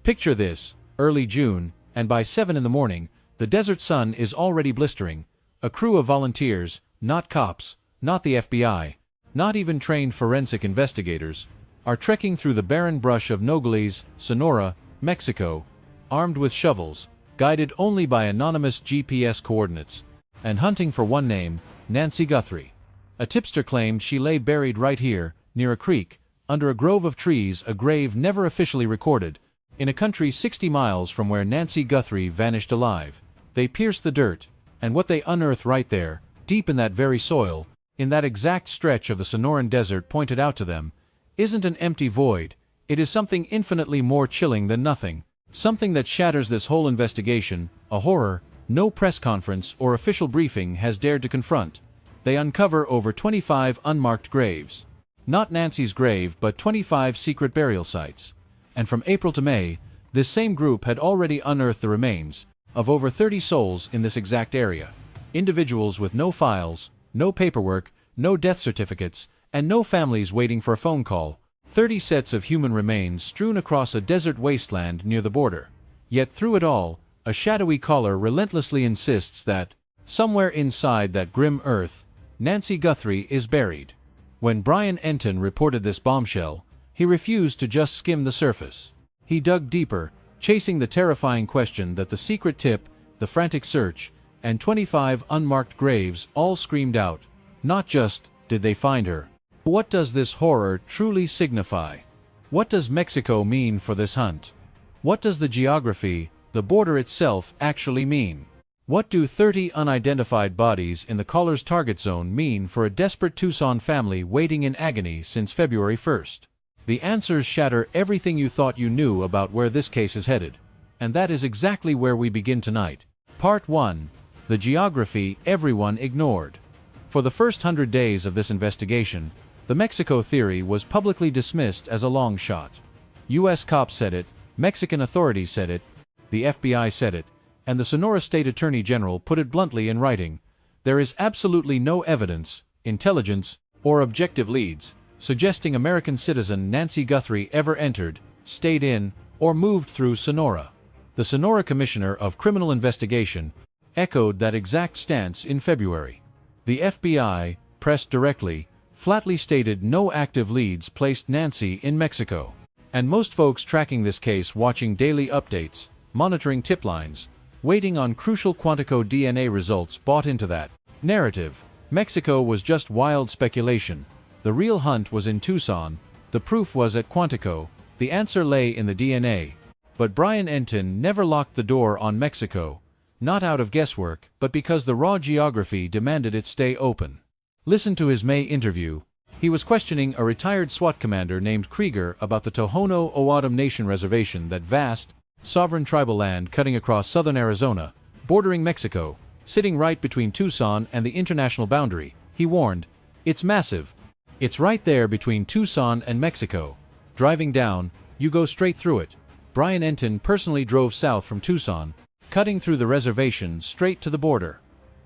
Picture this, early June, and by 7 in the morning, the desert sun is already blistering. A crew of volunteers, not cops, not the FBI, not even trained forensic investigators, are trekking through the barren brush of Nogales, Sonora, Mexico, armed with shovels, guided only by anonymous GPS coordinates, and hunting for one name, Nancy Guthrie. A tipster claimed she lay buried right here, near a creek, under a grove of trees, a grave never officially recorded, in a country 60 miles from where Nancy Guthrie vanished alive. They pierce the dirt, and what they unearth right there, deep in that very soil, in that exact stretch of the Sonoran desert pointed out to them, isn't an empty void. It is something infinitely more chilling than nothing, something that shatters this whole investigation, a horror no press conference or official briefing has dared to confront. They uncover over 25 unmarked graves. Not Nancy's grave, but 25 secret burial sites. And from April to May, this same group had already unearthed the remains of over 30 souls in this exact area. Individuals with no files, no paperwork, no death certificates, and no families waiting for a phone call. 30 sets of human remains strewn across a desert wasteland near the border. Yet through it all, a shadowy caller relentlessly insists that, somewhere inside that grim earth, Nancy Guthrie is buried. When Brian Entin reported this bombshell, he refused to just skim the surface. He dug deeper, chasing the terrifying question that the secret tip, the frantic search, and 25 unmarked graves all screamed out. Not just, did they find her? What does this horror truly signify? What does Mexico mean for this hunt? What does the geography, the border itself, actually mean? What do 30 unidentified bodies in the caller's target zone mean for a desperate Tucson family waiting in agony since February 1st? The answers shatter everything you thought you knew about where this case is headed. And that is exactly where we begin tonight. Part 1. The geography everyone ignored. For the first 100 days of this investigation, the Mexico theory was publicly dismissed as a long shot. U.S. cops said it, Mexican authorities said it, the FBI said it, and the Sonora State Attorney General put it bluntly in writing. There is absolutely no evidence, intelligence, or objective leads suggesting American citizen Nancy Guthrie ever entered, stayed in, or moved through Sonora. The Sonora Commissioner of Criminal Investigation echoed that exact stance in February. The FBI, pressed directly, flatly stated no active leads placed Nancy in Mexico. And most folks tracking this case, watching daily updates, monitoring tip lines, waiting on crucial Quantico DNA results, bought into that narrative. Mexico was just wild speculation. The real hunt was in Tucson. The proof was at Quantico. The answer lay in the DNA. But Brian Entin never locked the door on Mexico, not out of guesswork, but because the raw geography demanded it stay open. Listen to his May interview. He was questioning a retired SWAT commander named Krieger about the Tohono O'odham Nation Reservation, that vast, sovereign tribal land cutting across southern Arizona, bordering Mexico, sitting right between Tucson and the international boundary. He warned, "It's massive. It's right there between Tucson and Mexico. Driving down, you go straight through it." Brian Entin personally drove south from Tucson, cutting through the reservation straight to the border.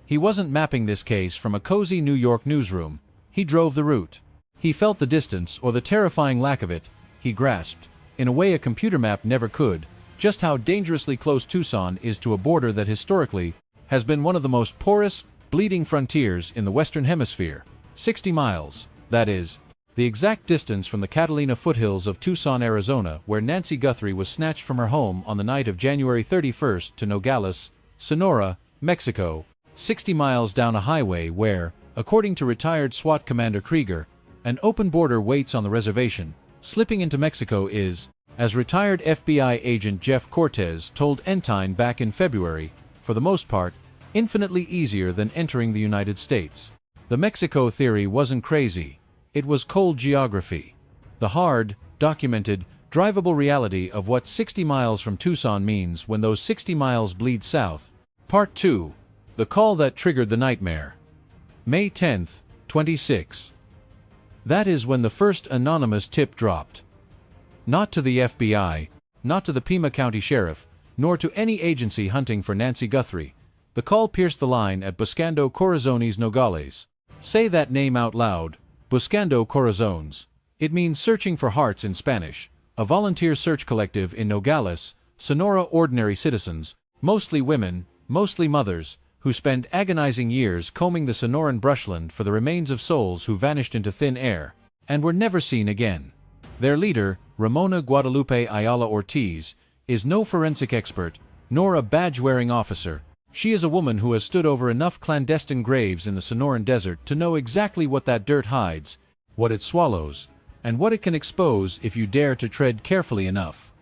He wasn't mapping this case from a cozy New York newsroom. He drove the route. He felt the distance, or the terrifying lack of it. He grasped, in a way a computer map never could, just how dangerously close Tucson is to a border that historically has been one of the most porous, bleeding frontiers in the Western Hemisphere. 60 miles, that is, the exact distance from the Catalina foothills of Tucson, Arizona, where Nancy Guthrie was snatched from her home on the night of January 31st, to Nogales, Sonora, Mexico, 60 miles down a highway where, according to retired SWAT Commander Krieger, an open border waits on the reservation. Slipping into Mexico is, as retired FBI agent Jeff Cortez told Entin back in February, for the most part, infinitely easier than entering the United States. The Mexico theory wasn't crazy. It was cold geography. The hard, documented, drivable reality of what 60 miles from Tucson means when those 60 miles bleed south. Part 2. The call that triggered the nightmare. May 10, 26. That is when the first anonymous tip dropped. Not to the FBI, not to the Pima County Sheriff, nor to any agency hunting for Nancy Guthrie. The call pierced the line at Buscando Corazones Nogales. Say that name out loud. Buscando Corazones. It means searching for hearts in Spanish, a volunteer search collective in Nogales, Sonora. Ordinary citizens, mostly women, mostly mothers, who spend agonizing years combing the Sonoran brushland for the remains of souls who vanished into thin air and were never seen again. Their leader, Ramona Guadalupe Ayala Ortiz, is no forensic expert, nor a badge-wearing officer. She is a woman who has stood over enough clandestine graves in the Sonoran desert to know exactly what that dirt hides, what it swallows, and what it can expose if you dare to tread carefully enough.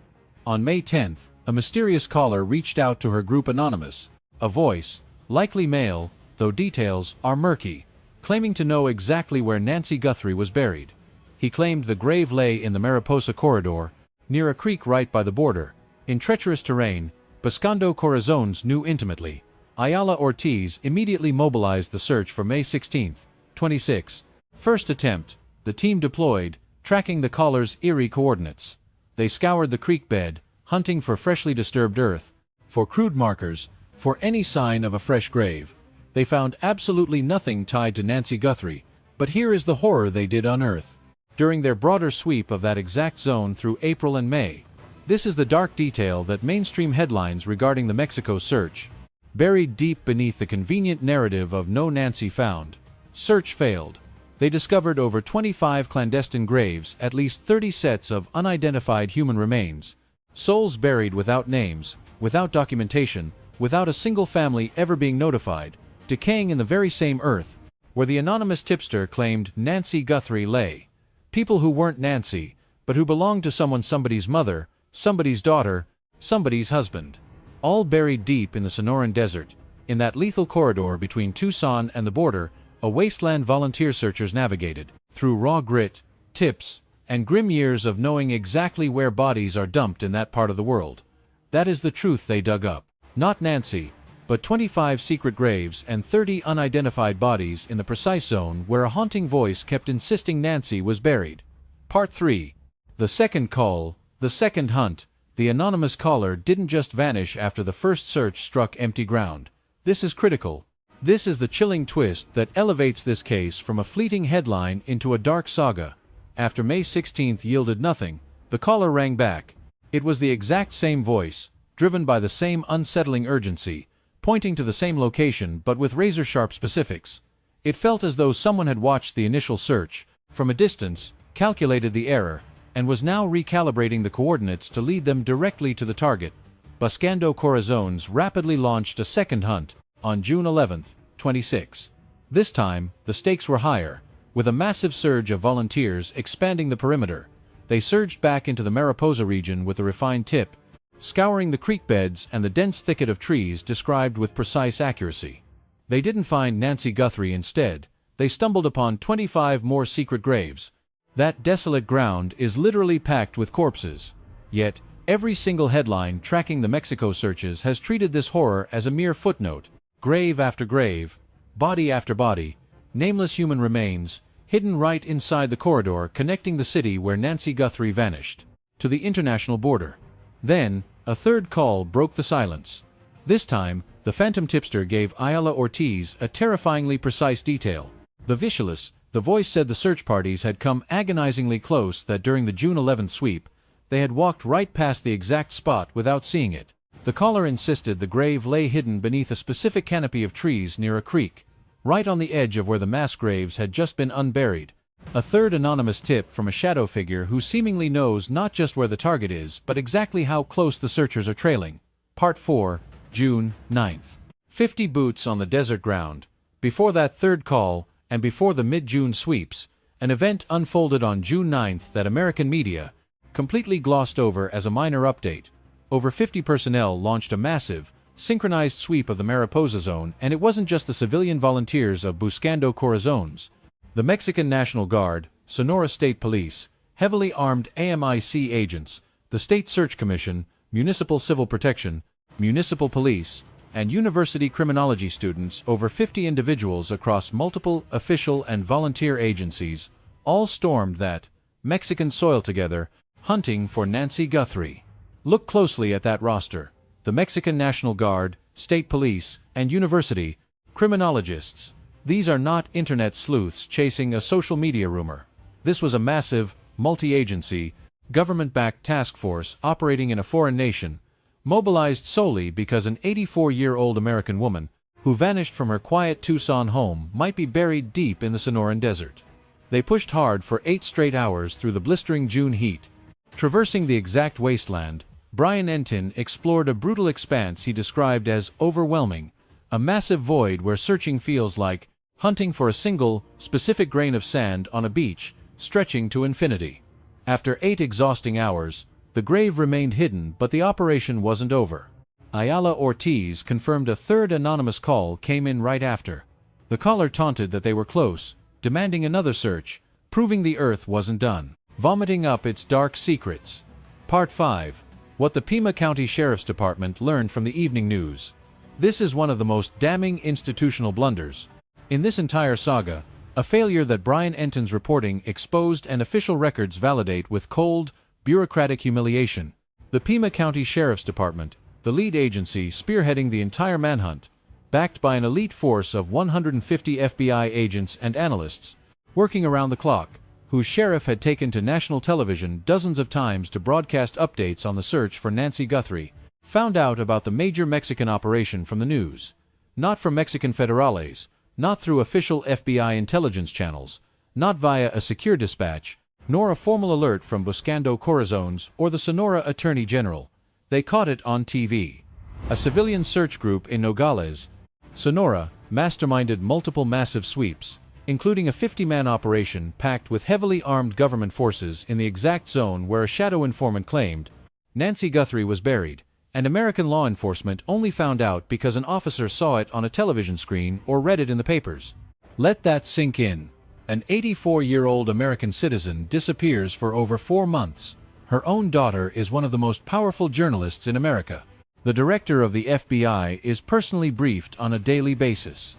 On May 10th, a mysterious caller reached out to her group anonymous, a voice, likely male, though details are murky, claiming to know exactly where Nancy Guthrie was buried. He claimed the grave lay in the Mariposa corridor, near a creek right by the border. In treacherous terrain, Buscando Corazones knew intimately. Ayala Ortiz immediately mobilized the search for May 16, 26. First attempt, the team deployed, tracking the caller's eerie coordinates. They scoured the creek bed, hunting for freshly disturbed earth, for crude markers, for any sign of a fresh grave. They found absolutely nothing tied to Nancy Guthrie, but here is the horror they did unearth. During their broader sweep of that exact zone through April and May, this is the dark detail that mainstream headlines regarding the Mexico search. Buried deep beneath the convenient narrative of no Nancy found. Search failed. They discovered over 25 clandestine graves, at least 30 sets of unidentified human remains. Souls buried without names, without documentation, without a single family ever being notified, decaying in the very same earth where the anonymous tipster claimed Nancy Guthrie lay. People who weren't Nancy, but who belonged to somebody's mother, somebody's daughter, somebody's husband. All buried deep in the Sonoran desert, in that lethal corridor between Tucson and the border, a wasteland volunteer searchers navigated, through raw grit, tips, and grim years of knowing exactly where bodies are dumped in that part of the world. That is the truth they dug up. Not Nancy, but 25 secret graves and 30 unidentified bodies in the precise zone where a haunting voice kept insisting Nancy was buried. Part 3. The second call, the second hunt. The anonymous caller didn't just vanish after the first search struck empty ground. This is critical. This is the chilling twist that elevates this case from a fleeting headline into a dark saga. After May 16th yielded nothing, the caller rang back. It was the exact same voice, driven by the same unsettling urgency, pointing to the same location but with razor-sharp specifics. It felt as though someone had watched the initial search from a distance, calculated the error, and was now recalibrating the coordinates to lead them directly to the target. Buscando Corazones rapidly launched a second hunt, on June 11, 26. This time, the stakes were higher, with a massive surge of volunteers expanding the perimeter. They surged back into the Mariposa region with a refined tip, scouring the creek beds and the dense thicket of trees described with precise accuracy. They didn't find Nancy Guthrie instead. They stumbled upon 25 more secret graves. That desolate ground is literally packed with corpses. Yet, every single headline tracking the Mexico searches has treated this horror as a mere footnote. Grave after grave, body after body, nameless human remains, hidden right inside the corridor connecting the city where Nancy Guthrie vanished, to the international border. Then, a third call broke the silence. This time, the phantom tipster gave Ayala Ortiz a terrifyingly precise detail. The visualist, the voice said the search parties had come agonizingly close, that during the June 11th sweep, they had walked right past the exact spot without seeing it. The caller insisted the grave lay hidden beneath a specific canopy of trees near a creek, right on the edge of where the mass graves had just been unburied. A third anonymous tip from a shadow figure who seemingly knows not just where the target is, but exactly how close the searchers are trailing. Part 4, June 9th. 50 boots on the desert ground. Before that third call, and before the mid-June sweeps, an event unfolded on June 9th that American media completely glossed over as a minor update. Over 50 personnel launched a massive, synchronized sweep of the Mariposa zone, and it wasn't just the civilian volunteers of Buscando Corazones. The Mexican National Guard, Sonora State Police, heavily armed AMIC agents, the State Search Commission, Municipal Civil Protection, Municipal Police, and university criminology students, over 50 individuals across multiple official and volunteer agencies, all stormed that Mexican soil together, hunting for Nancy Guthrie. Look closely at that roster. The Mexican National Guard, State Police, and university criminologists. These are not internet sleuths chasing a social media rumor. This was a massive, multi-agency, government-backed task force operating in a foreign nation, mobilized solely because an 84-year-old American woman, who vanished from her quiet Tucson home, might be buried deep in the Sonoran Desert. They pushed hard for 8 straight hours through the blistering June heat. Traversing the exact wasteland, Brian Entin explored a brutal expanse he described as overwhelming, a massive void where searching feels like hunting for a single, specific grain of sand on a beach, stretching to infinity. After 8 exhausting hours, the grave remained hidden, but the operation wasn't over. Ayala Ortiz confirmed a third anonymous call came in right after. The caller taunted that they were close, demanding another search, proving the Earth wasn't done. Vomiting up its dark secrets. Part 5. What the Pima County Sheriff's Department learned from the evening news. This is one of the most damning institutional blunders in this entire saga, a failure that Brian Entin's reporting exposed and official records validate with cold, bureaucratic humiliation. The Pima County Sheriff's Department, the lead agency spearheading the entire manhunt, backed by an elite force of 150 FBI agents and analysts, working around the clock, whose sheriff had taken to national television dozens of times to broadcast updates on the search for Nancy Guthrie, found out about the major Mexican operation from the news. Not from Mexican federales, not through official FBI intelligence channels, not via a secure dispatch, nor a formal alert from Buscando Corazones or the Sonora Attorney General. They caught it on TV. A civilian search group in Nogales, Sonora, masterminded multiple massive sweeps, including a 50-man operation packed with heavily armed government forces in the exact zone where a shadow informant claimed Nancy Guthrie was buried, and American law enforcement only found out because an officer saw it on a television screen or read it in the papers. Let that sink in. An 84-year-old American citizen disappears for over 4 months. Her own daughter is one of the most powerful journalists in America. The director of the FBI is personally briefed on a daily basis.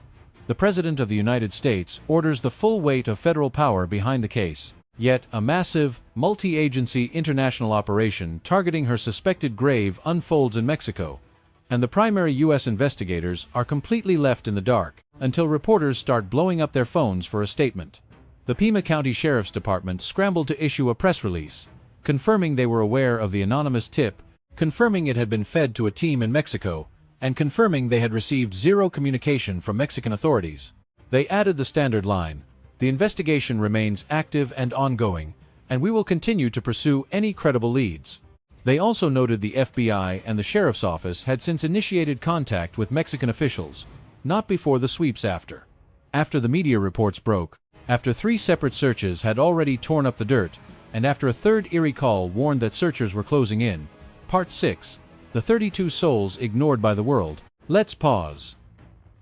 The President of the United States orders the full weight of federal power behind the case. Yet, a massive, multi-agency international operation targeting her suspected grave unfolds in Mexico, and the primary U.S. investigators are completely left in the dark until reporters start blowing up their phones for a statement. The Pima County Sheriff's Department scrambled to issue a press release, confirming they were aware of the anonymous tip, confirming it had been fed to a team in Mexico, and confirming they had received zero communication from Mexican authorities. They added the standard line: "The investigation remains active and ongoing, and we will continue to pursue any credible leads." They also noted the FBI and the Sheriff's Office had since initiated contact with Mexican officials, not before the sweeps after. After the media reports broke, after 3 separate searches had already torn up the dirt, and after a third eerie call warned that searchers were closing in. Part 6. The 32 souls ignored by the world. Let's pause.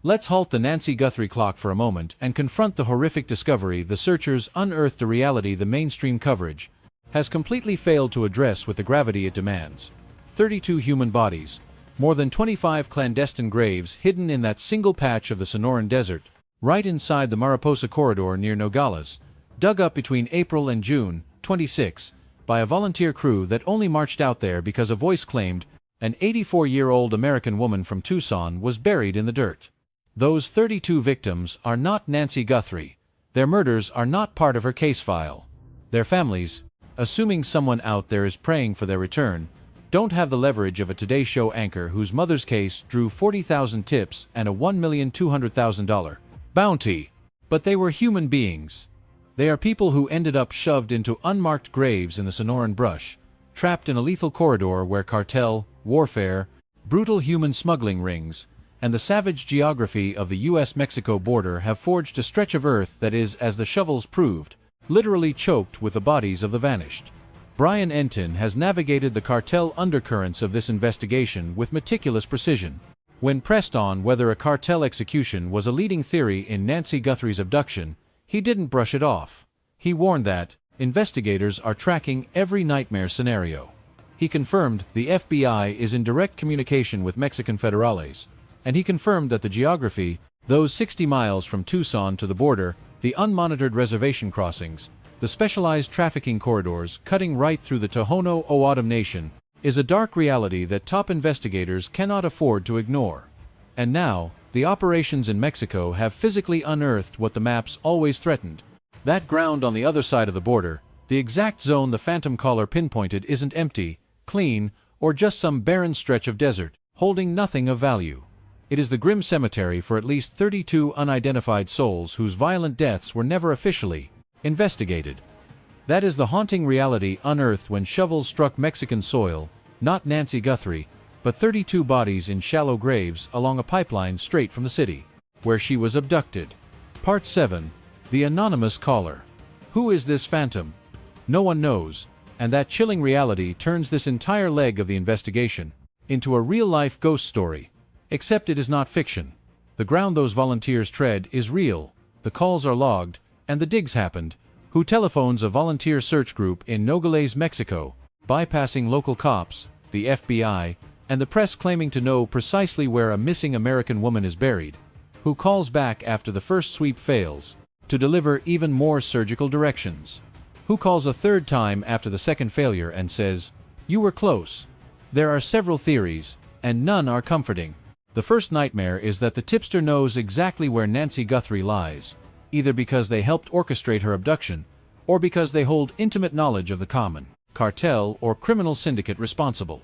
Let's halt the Nancy Guthrie clock for a moment and confront the horrific discovery the searchers unearthed, a reality the mainstream coverage has completely failed to address with the gravity it demands. 32 human bodies, more than 25 clandestine graves hidden in that single patch of the Sonoran Desert, right inside the Mariposa corridor near Nogales, dug up between April and June 26 by a volunteer crew that only marched out there because a voice claimed an 84-year-old American woman from Tucson was buried in the dirt. Those 32 victims are not Nancy Guthrie. Their murders are not part of her case file. Their families, assuming someone out there is praying for their return, don't have the leverage of a Today Show anchor whose mother's case drew 40,000 tips and a $1,200,000 bounty. But they were human beings. They are people who ended up shoved into unmarked graves in the Sonoran brush, trapped in a lethal corridor where cartel, warfare, brutal human smuggling rings, and the savage geography of the U.S.-Mexico border have forged a stretch of earth that is, as the shovels proved, literally choked with the bodies of the vanished. Brian Entin has navigated the cartel undercurrents of this investigation with meticulous precision. When pressed on whether a cartel execution was a leading theory in Nancy Guthrie's abduction, he didn't brush it off. He warned that investigators are tracking every nightmare scenario. He confirmed the FBI is in direct communication with Mexican federales, and he confirmed that the geography, those 60 miles from Tucson to the border, the unmonitored reservation crossings, the specialized trafficking corridors cutting right through the Tohono O'odham Nation, is a dark reality that top investigators cannot afford to ignore. And now, the operations in Mexico have physically unearthed what the maps always threatened: that ground on the other side of the border, The exact zone the phantom caller pinpointed isn't empty, clean, or just some barren stretch of desert, holding nothing of value. It is the grim cemetery for at least 32 unidentified souls whose violent deaths were never officially investigated. That is the haunting reality unearthed when shovels struck Mexican soil, not Nancy Guthrie, but 32 bodies in shallow graves along a pipeline straight from the city, where she was abducted. Part 7. The Anonymous Caller. Who is this phantom? No one knows, and that chilling reality turns this entire leg of the investigation into a real-life ghost story. Except it is not fiction. The ground those volunteers tread is real, the calls are logged, and the digs happened. Who telephones a volunteer search group in Nogales, Mexico, bypassing local cops, the FBI, and the press claiming to know precisely where a missing American woman is buried? Who calls back after the first sweep fails, to deliver even more surgical directions? Who calls a third time after the second failure and says, "You were close"? There are several theories, and none are comforting. The first nightmare is that the tipster knows exactly where Nancy Guthrie lies, either because they helped orchestrate her abduction, or because they hold intimate knowledge of the common cartel or criminal syndicate responsible.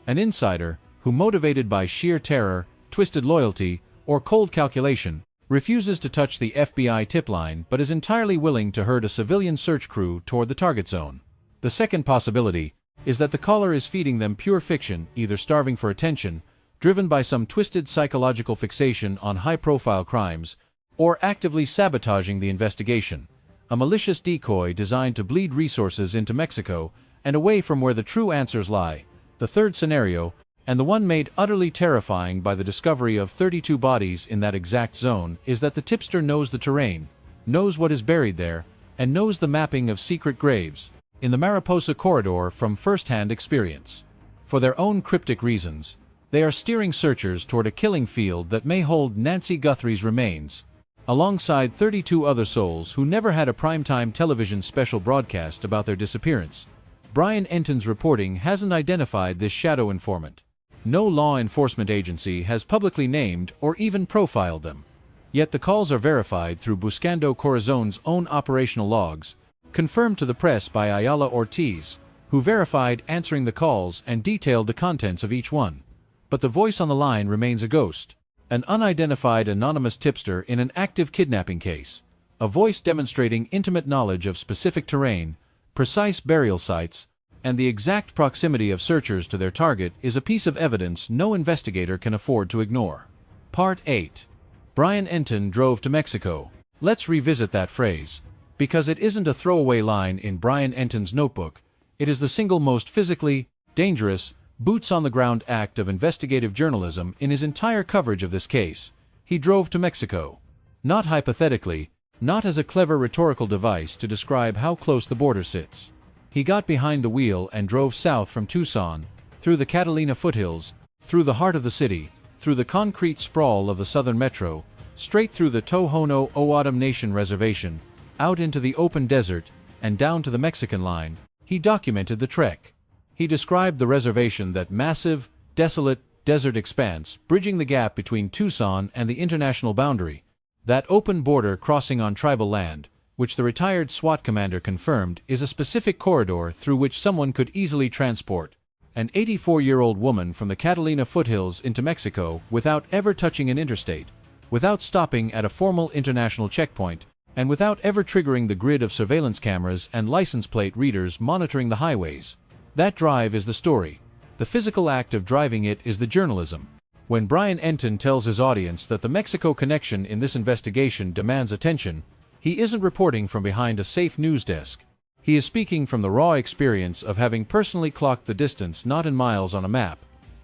An insider, who motivated by sheer terror, twisted loyalty, or cold calculation, refuses to touch the FBI tip line but is entirely willing to herd a civilian search crew toward the target zone. The second possibility is that the caller is feeding them pure fiction, either starving for attention, driven by some twisted psychological fixation on high-profile crimes, or actively sabotaging the investigation, a malicious decoy designed to bleed resources into Mexico and away from where the true answers lie. The third scenario, and the one made utterly terrifying by the discovery of 32 bodies in that exact zone, is that the tipster knows the terrain, knows what is buried there, and knows the mapping of secret graves in the Mariposa corridor from first-hand experience. For their own cryptic reasons, they are steering searchers toward a killing field that may hold Nancy Guthrie's remains, alongside 32 other souls who never had a primetime television special broadcast about their disappearance. Brian Entin's reporting hasn't identified this shadow informant. No law enforcement agency has publicly named or even profiled them. Yet the calls are verified through Buscando Corazon's own operational logs, confirmed to the press by Ayala Ortiz, who verified answering the calls and detailed the contents of each one. But the voice on the line remains a ghost, an unidentified anonymous tipster in an active kidnapping case, a voice demonstrating intimate knowledge of specific terrain, precise burial sites, and the exact proximity of searchers to their target is a piece of evidence no investigator can afford to ignore. Part 8. Brian Entin drove to Mexico. Let's revisit that phrase, because it isn't a throwaway line in Brian Entin's notebook. It is the single most physically dangerous, boots-on-the-ground act of investigative journalism in his entire coverage of this case. He drove to Mexico. Not hypothetically, not as a clever rhetorical device to describe how close the border sits. He got behind the wheel and drove south from Tucson, through the Catalina foothills, through the heart of the city, through the concrete sprawl of the southern metro, straight through the Tohono O'odham Nation reservation, out into the open desert, and down to the Mexican line. He documented the trek. He described the reservation, that massive, desolate, desert expanse bridging the gap between Tucson and the international boundary, that open border crossing on tribal land, which the retired SWAT commander confirmed is a specific corridor through which someone could easily transport an 84-year-old woman from the Catalina foothills into Mexico without ever touching an interstate, without stopping at a formal international checkpoint, and without ever triggering the grid of surveillance cameras and license plate readers monitoring the highways. That drive is the story. The physical act of driving it is the journalism. When Brian Entin tells his audience that the Mexico connection in this investigation demands attention, he isn't reporting from behind a safe news desk. He is speaking from the raw experience of having personally clocked the distance not in miles on a map,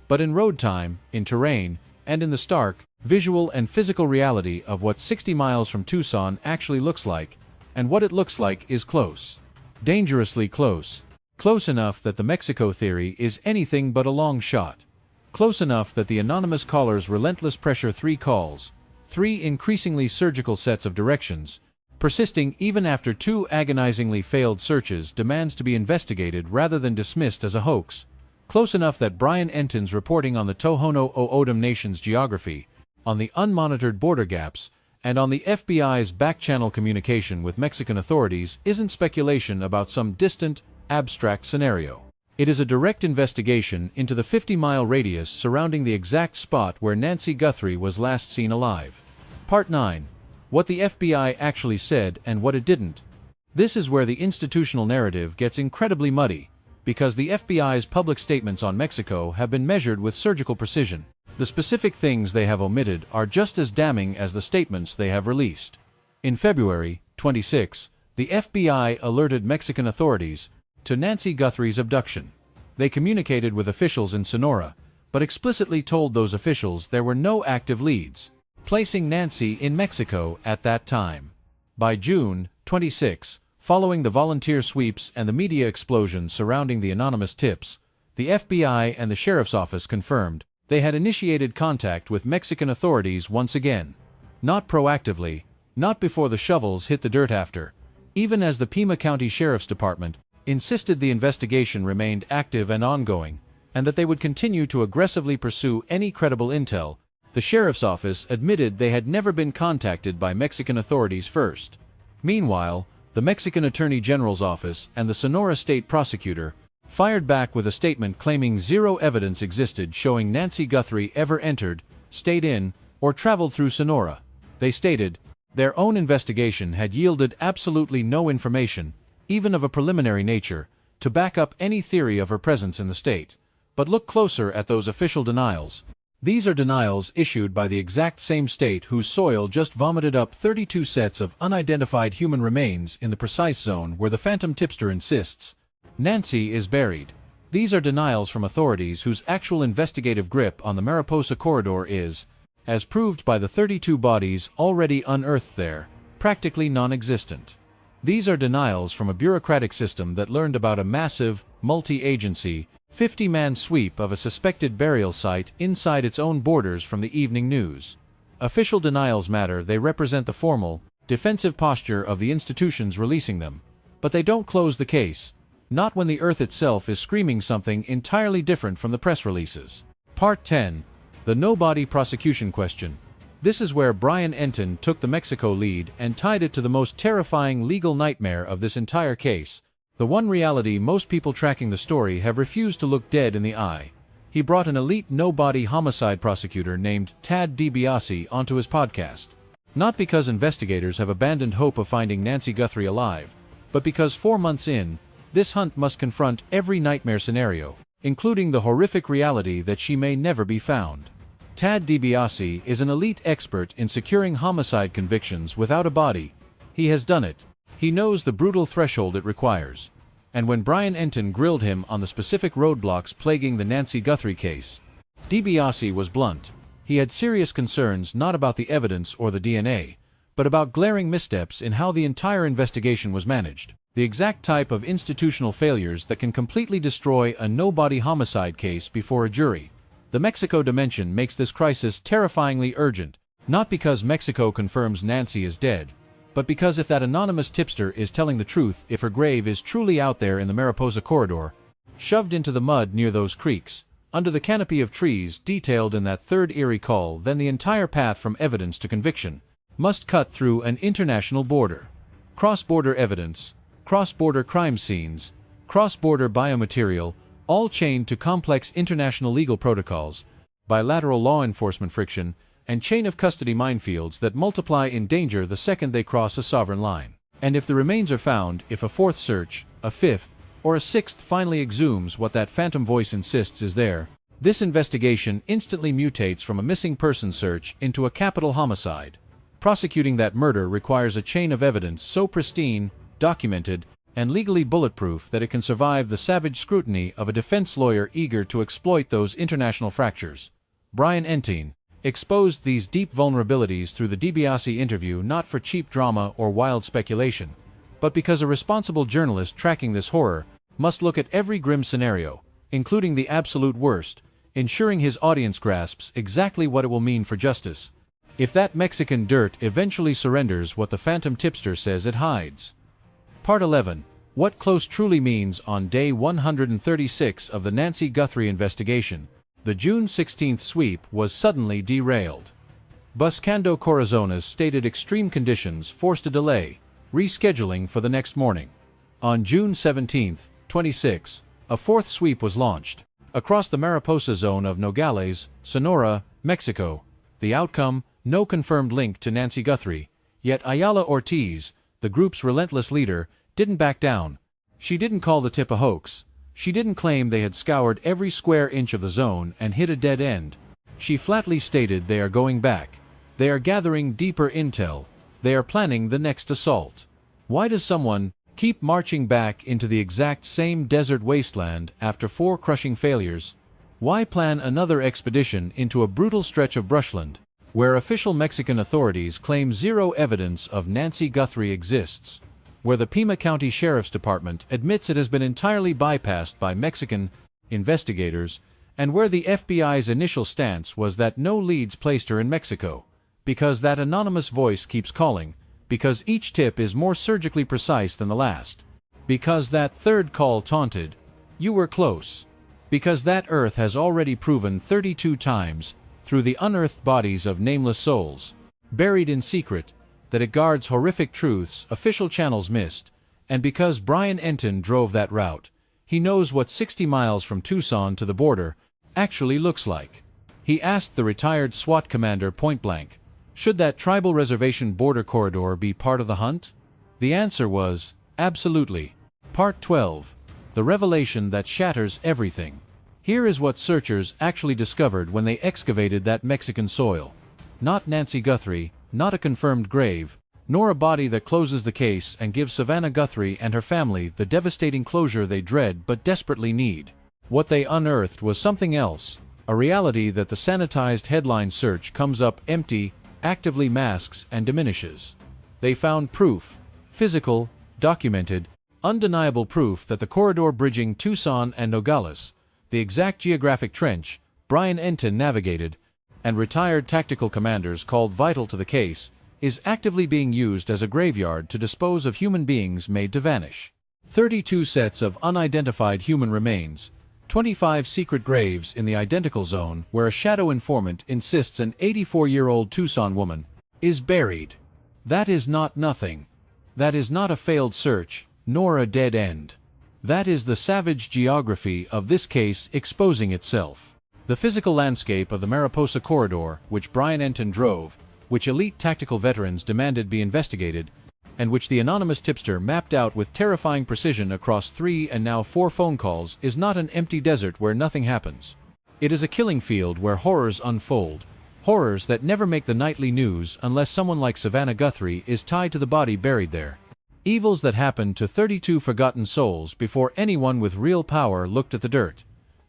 but in road time, in terrain, and in the stark, visual and physical reality of what 60 miles from Tucson actually looks like, and what it looks like is close. Dangerously close. Close enough that the Mexico theory is anything but a long shot. Close enough that the anonymous caller's relentless pressure, 3 calls, 3 increasingly surgical sets of directions, persisting even after 2 agonizingly failed searches, demands to be investigated rather than dismissed as a hoax. Close enough that Brian Entin's reporting on the Tohono O'odham Nation's geography, on the unmonitored border gaps, And on the FBI's back-channel communication with Mexican authorities isn't speculation about some distant, abstract scenario. It is a direct investigation into the 50-mile radius surrounding the exact spot where Nancy Guthrie was last seen alive. Part 9. What the FBI actually said and what it didn't. This is where the institutional narrative gets incredibly muddy, because the FBI's public statements on Mexico have been measured with surgical precision. The specific things they have omitted are just as damning as the statements they have released. In February 26, the FBI alerted Mexican authorities to Nancy Guthrie's abduction. They communicated with officials in Sonora, but explicitly told those officials there were no active leads, placing Nancy in Mexico at that time. By June 26, following the volunteer sweeps and the media explosion surrounding the anonymous tips, the FBI and the Sheriff's Office confirmed they had initiated contact with Mexican authorities once again. Not proactively, not before the shovels hit the dirt after, even as the Pima County Sheriff's Department insisted the investigation remained active and ongoing, and that they would continue to aggressively pursue any credible intel. The Sheriff's Office admitted they had never been contacted by Mexican authorities first. Meanwhile, the Mexican Attorney General's office and the Sonora State Prosecutor fired back with a statement claiming zero evidence existed showing Nancy Guthrie ever entered, stayed in, or traveled through Sonora. They stated, their own investigation had yielded absolutely no information, even of a preliminary nature, to back up any theory of her presence in the state. But look closer at those official denials. These are denials issued by the exact same state whose soil just vomited up 32 sets of unidentified human remains in the precise zone where the phantom tipster insists Nancy is buried. These are denials from authorities whose actual investigative grip on the Mariposa corridor is, as proved by the 32 bodies already unearthed there, practically non-existent. These are denials from a bureaucratic system that learned about a massive, multi-agency, 50-man sweep of a suspected burial site inside its own borders from the evening news. Official denials matter. They represent the formal, defensive posture of the institutions releasing them. But they don't close the case. Not when the earth itself is screaming something entirely different from the press releases. Part 10. The no-body prosecution question. This is where Brian Entin took the Mexico lead and tied it to the most terrifying legal nightmare of this entire case, the one reality most people tracking the story have refused to look dead in the eye. He brought an elite no-body homicide prosecutor named Tad DiBiase onto his podcast. Not because investigators have abandoned hope of finding Nancy Guthrie alive, but because 4 months in, this hunt must confront every nightmare scenario, including the horrific reality that she may never be found. Tad DiBiase is an elite expert in securing homicide convictions without a body. He has done it. He knows the brutal threshold it requires. And when Brian Entin grilled him on the specific roadblocks plaguing the Nancy Guthrie case, DiBiase was blunt. He had serious concerns not about the evidence or the DNA, but about glaring missteps in how the entire investigation was managed. The exact type of institutional failures that can completely destroy a no-body homicide case before a jury. The Mexico dimension makes this crisis terrifyingly urgent, not because Mexico confirms Nancy is dead, but because if that anonymous tipster is telling the truth, if her grave is truly out there in the Mariposa corridor, shoved into the mud near those creeks, under the canopy of trees detailed in that third eerie call, then the entire path from evidence to conviction must cut through an international border. Cross-border evidence, cross-border crime scenes, cross-border biomaterial, all chained to complex international legal protocols, bilateral law enforcement friction, and chain of custody minefields that multiply in danger the second they cross a sovereign line. And if the remains are found, if a fourth search, a fifth, or a sixth finally exhumes what that phantom voice insists is there, this investigation instantly mutates from a missing person search into a capital homicide. Prosecuting that murder requires a chain of evidence so pristine, documented, and legally bulletproof that it can survive the savage scrutiny of a defense lawyer eager to exploit those international fractures. Brian Entin exposed these deep vulnerabilities through the DiBiase interview not for cheap drama or wild speculation, but because a responsible journalist tracking this horror must look at every grim scenario, including the absolute worst, ensuring his audience grasps exactly what it will mean for justice. If that Mexican dirt eventually surrenders what the phantom tipster says it hides. Part 11. What close truly means on day 136 of the Nancy Guthrie investigation. The June 16th sweep was suddenly derailed. Buscando Corazones stated extreme conditions forced a delay, rescheduling for the next morning. On June 17, 26, a fourth sweep was launched across the Mariposa zone of Nogales, Sonora, Mexico. The outcome, no confirmed link to Nancy Guthrie, yet Ayala Ortiz, the group's relentless leader, didn't back down. She didn't call the tip a hoax. She didn't claim they had scoured every square inch of the zone and hit a dead end. She flatly stated they are going back. They are gathering deeper intel. They are planning the next assault. Why does someone keep marching back into the exact same desert wasteland after 4 crushing failures? Why plan another expedition into a brutal stretch of brushland, where official Mexican authorities claim zero evidence of Nancy Guthrie exists, where the Pima County Sheriff's Department admits it has been entirely bypassed by Mexican investigators, and where the FBI's initial stance was that no leads placed her in Mexico, because that anonymous voice keeps calling, because each tip is more surgically precise than the last, because that third call taunted, "You were close," because that Earth has already proven 32 times, through the unearthed bodies of nameless souls, buried in secret, that it guards horrific truths official channels missed, and because Brian Entin drove that route, he knows what 60 miles from Tucson to the border actually looks like. He asked the retired SWAT commander point-blank, should that tribal reservation border corridor be part of the hunt? The answer was, absolutely. Part 12. The revelation that shatters everything. Here is what searchers actually discovered when they excavated that Mexican soil. Not Nancy Guthrie, not a confirmed grave, nor a body that closes the case and gives Savannah Guthrie and her family the devastating closure they dread but desperately need. What they unearthed was something else, a reality that the sanitized headline search comes up empty, actively masks and diminishes. They found proof, physical, documented, undeniable proof that the corridor bridging Tucson and Nogales, the exact geographic trench Brian Entin navigated, and retired tactical commanders called vital to the case, is actively being used as a graveyard to dispose of human beings made to vanish. 32 sets of unidentified human remains, 25 secret graves in the identical zone where a shadow informant insists an 84-year-old Tucson woman is buried. That is not nothing. That is not a failed search, nor a dead end. That is the savage geography of this case exposing itself. The physical landscape of the Mariposa corridor, which Brian Entin drove, which elite tactical veterans demanded be investigated, and which the anonymous tipster mapped out with terrifying precision across 3 and now 4 phone calls, is not an empty desert where nothing happens. It is a killing field where horrors unfold, horrors that never make the nightly news unless someone like Savannah Guthrie is tied to the body buried there. Evils that happened to 32 forgotten souls before anyone with real power looked at the dirt.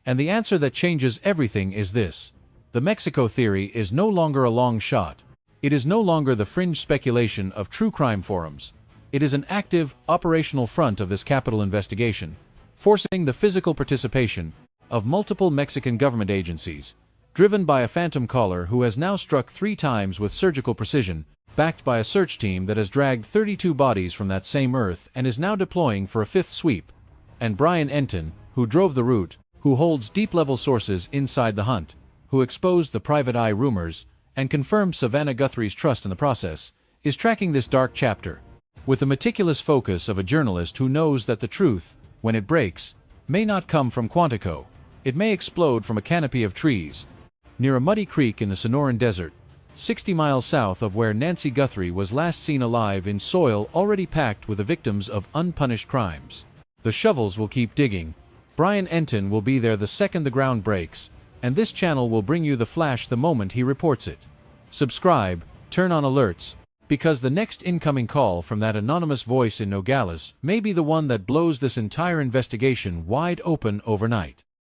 And the answer that changes everything is this: the Mexico theory is no longer a long shot. It is no longer the fringe speculation of true crime forums. It is an active, operational front of this capital investigation, forcing the physical participation of multiple Mexican government agencies, driven by a phantom caller who has now struck 3 times with surgical precision, backed by a search team that has dragged 32 bodies from that same Earth and is now deploying for a 5th sweep. And Brian Entin, who drove the route, who holds deep-level sources inside the hunt, who exposed the private eye rumors, and confirmed Savannah Guthrie's trust in the process, is tracking this dark chapter, with the meticulous focus of a journalist who knows that the truth, when it breaks, may not come from Quantico. It may explode from a canopy of trees, near a muddy creek in the Sonoran Desert, 60 miles south of where Nancy Guthrie was last seen alive in soil already packed with the victims of unpunished crimes. The shovels will keep digging. Brian Entin will be there the second the ground breaks, and this channel will bring you the flash the moment he reports it. Subscribe, turn on alerts, because the next incoming call from that anonymous voice in Nogales may be the one that blows this entire investigation wide open overnight.